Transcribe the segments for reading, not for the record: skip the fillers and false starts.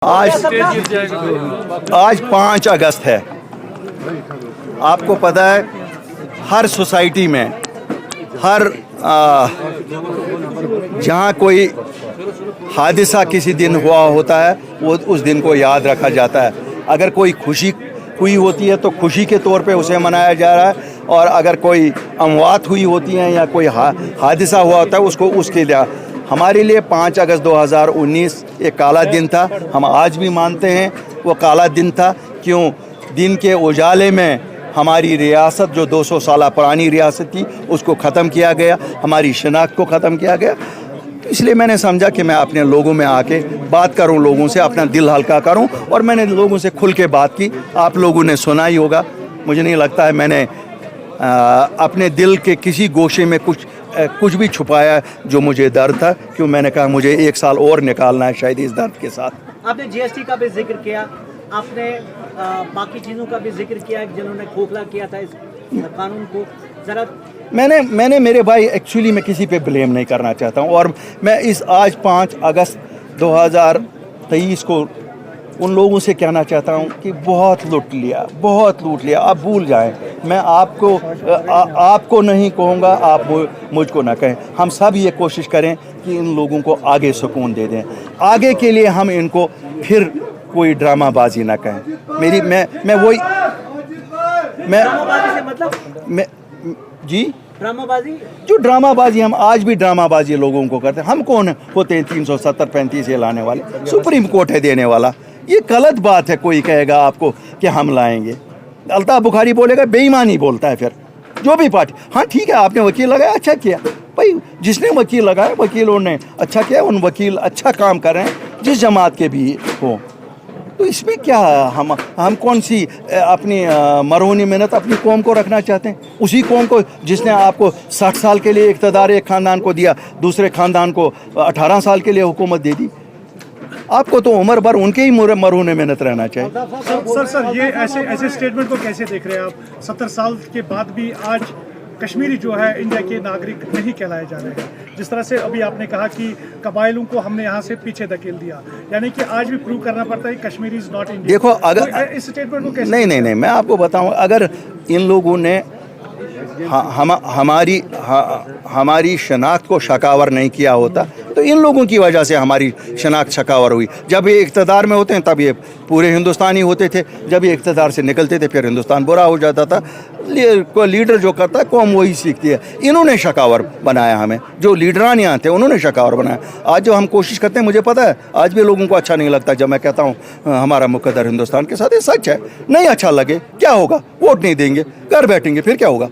آج 5 اگست ہے. آپ کو پتہ ہے ہر سوسائٹی میں ہر جہاں کوئی حادثہ کسی دن ہوا ہوتا ہے وہ اس دن کو یاد رکھا جاتا ہے. اگر کوئی خوشی ہوئی ہوتی ہے تو خوشی کے طور پہ اسے منایا جا رہا ہے، اور اگر کوئی اموات ہوئی ہوتی ہیں یا کوئی حادثہ ہوا ہوتا ہے اس کے لیے ہمارے لیے 5 اگست 2019 ایک کالا دن تھا. ہم آج بھی مانتے ہیں وہ کالا دن تھا. کیوں؟ دن کے اجالے میں ہماری ریاست جو 200 سالہ پرانی ریاست تھی اس کو ختم کیا گیا، ہماری شناخت کو ختم کیا گیا. اس لیے میں نے سمجھا کہ میں اپنے لوگوں میں آ کے بات کروں، لوگوں سے اپنا دل ہلکا کروں، اور میں نے لوگوں سے کھل کے بات کی. آپ لوگوں نے سنا ہی ہوگا. مجھے نہیں لگتا ہے میں نے اپنے دل کے کسی گوشے میں کچھ بھی چھپایا جو مجھے درد تھا. کیوں؟ میں نے کہا مجھے 1 سال اور نکالنا ہے شاید اس درد کے ساتھ. آپ نے جی ایس ٹی کا بھی ذکر کیا، آپ نے باقی چیزوں کا بھی ذکر کیا جنہوں نے کھوکھلا کیا تھا اس قانون کو. ذرا میں نے میرے بھائی ایکچولی میں کسی پہ بلیم نہیں کرنا چاہتا ہوں، اور میں آج 5 اگست 2023 کو ان لوگوں سے کہنا چاہتا ہوں کہ بہت لوٹ لیا. آپ بھول جائیں. میں آپ کو نہیں کہوں گا، آپ مجھ کو نہ کہیں. ہم سب یہ کوشش کریں کہ ان لوگوں کو آگے سکون دے دیں. آگے کے لیے ہم ان کو پھر کوئی ڈرامہ بازی نہ کہیں. میں وہی میں جی ڈرامہ بازی جو ڈرامہ بازی ہم آج بھی ڈرامہ بازی لوگوں کو کرتے ہیں. ہم کون ہوتے ہیں 370-35 یہ لانے والے؟ سپریم کورٹ ہے دینے والا. یہ غلط بات ہے. کوئی کہے گا آپ کو کہ ہم لائیں گے. الطاف بخاری بولے گا بے ایمانی بولتا ہے. پھر جو بھی پارٹی، ہاں ٹھیک ہے آپ نے وکیل لگایا، اچھا کیا بھائی. جس نے وکیل لگایا وکیلوں نے اچھا کیا. ان وکیل اچھا کام کر رہے ہیں جس جماعت کے بھی ہوں. تو اس میں کیا ہم کون سی اپنی مرہونی محنت اپنی قوم کو رکھنا چاہتے ہیں؟ اسی قوم کو جس نے آپ کو 60 سال کے لیے اقتدار ایک خاندان کو دیا، دوسرے خاندان کو 18 سال کے لیے حکومت دے دی. آپ کو تو عمر بھر ان کے ہی مرہون محنت رہنا چاہیے. سر یہ ایسے اسٹیٹمنٹ کو کیسے دیکھ رہے ہیں آپ؟ 70 سال کے بعد بھی آج کشمیری جو ہے انڈیا کے ناگرک نہیں کہلائے جا رہے ہیں. جس طرح سے ابھی آپ نے کہا کہ قبائلوں کو ہم نے یہاں سے پیچھے دھکیل دیا، یعنی کہ آج بھی پروو کرنا پڑتا ہے کشمیری از ناٹ انڈیا. دیکھو اگر اس اسٹیٹمنٹ کو کیسے نہیں میں آپ کو بتاؤں، اگر ان لوگوں نے ہماری شناخت کو شکاور نہیں کیا ہوتا تو ان لوگوں کی وجہ سے ہماری شناخت شکاور ہوئی. جب یہ اقتدار میں ہوتے ہیں تب یہ پورے ہندوستانی ہوتے تھے، جب یہ اقتدار سے نکلتے تھے پھر ہندوستان برا ہو جاتا تھا. لیڈر جو کرتا ہے قوم وہی سیکھتی ہے. انہوں نے شکاور بنایا ہمیں، جو لیڈران یہاں تھے انہوں نے شکاور بنایا. آج جو ہم کوشش کرتے ہیں، مجھے پتہ ہے آج بھی لوگوں کو اچھا نہیں لگتا جب میں کہتا ہوں ہمارا مقدر ہندوستان کے ساتھ. یہ سچ ہے. نہیں اچھا لگے کیا ہوگا؟ ووٹ نہیں دیں گے، گھر بیٹھیں گے، پھر کیا ہوگا؟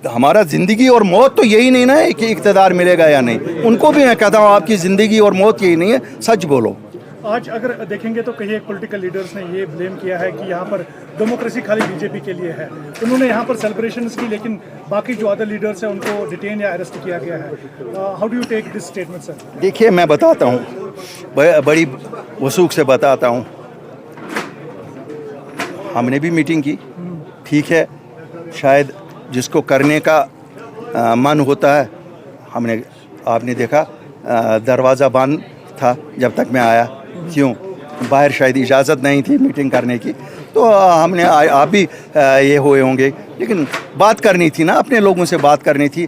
ہمارا زندگی اور موت تو یہی نہیں نا ہے کہ اقتدار ملے گا یا نہیں. ان کو بھی میں کہتا ہوں آپ کی زندگی اور موت یہی نہیں ہے. سچ بولو. آج اگر دیکھیں گے تو کئی پولیٹیکل لیڈرز نے یہ بلیم کیا ہے کہ یہاں پر ڈیموکریسی خالی بی جے پی کے لیے ہے. انہوں نے یہاں پر سیلیبریشنز کی، لیکن باقی جو ادر لیڈرز ہیں ان کو ڈیٹین یا اریسٹ کیا گیا ہے. How do you take this statement sir? دیکھیے میں بتاتا ہوں، بڑی وثوق سے بتاتا ہوں. ہم نے بھی میٹنگ کی، ٹھیک ہے. شاید جس کو کرنے کا من ہوتا ہے، آپ نے دیکھا دروازہ بند تھا جب تک میں آیا. کیوں؟ باہر شاید اجازت نہیں تھی میٹنگ کرنے کی. تو ہم نے آپ بھی یہ ہوئے ہوں گے، لیکن بات کرنی تھی نا، اپنے لوگوں سے بات کرنی تھی.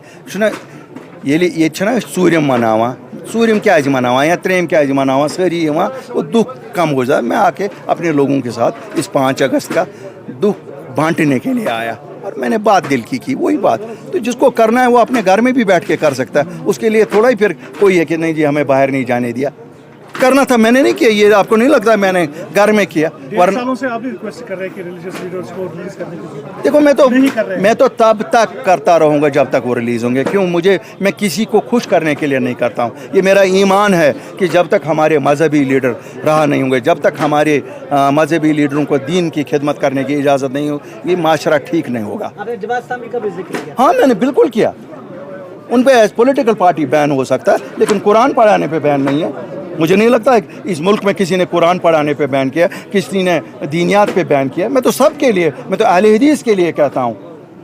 یہ چھنا سوریم مناواں، سوریم کیا مناواں یا تریم کیا مناواں، ساری یہاں وہ دکھ کم ہو جائے. میں آ کے اپنے لوگوں کے ساتھ اس 5 اگست کا دکھ بانٹنے کے لیے آیا، اور میں نے بات دل کی وہی بات. تو جس کو کرنا ہے وہ اپنے گھر میں بھی بیٹھ کے کر سکتا ہے. اس کے لیے تھوڑا ہی پھر کوئی ہے کہ نہیں جی ہمیں باہر نہیں جانے دیا. کرنا تھا، میں نے نہیں کیا. یہ آپ کو نہیں لگتا میں نے گھر میں کیا؟ سالوں سے آپ بھی ریکویسٹ کر رہے ہیں کہ ریلیجیس لیڈرز کو ریلیز کرنے کی. دیکھو میں تو تب تک کرتا رہوں گا جب تک وہ ریلیز ہوں گے. کیوں؟ میں کسی کو خوش کرنے کے لیے نہیں کرتا ہوں. یہ میرا ایمان ہے کہ جب تک ہمارے مذہبی لیڈر رہا نہیں ہوں گے، جب تک ہمارے مذہبی لیڈروں کو دین کی خدمت کرنے کی اجازت نہیں ہوگی، یہ معاشرہ ٹھیک نہیں ہوگا. ہاں میں نے بالکل کیا. ان پہ ایز پولیٹیکل پارٹی بین ہو سکتا ہے، لیکن قرآن پڑھانے پہ بین نہیں ہے. مجھے نہیں لگتا اس ملک میں کسی نے قرآن پڑھانے پہ بین کیا، کسی نے دینیات پہ بین کیا. میں تو سب کے لیے، میں تو اہل حدیث کے لیے کہتا ہوں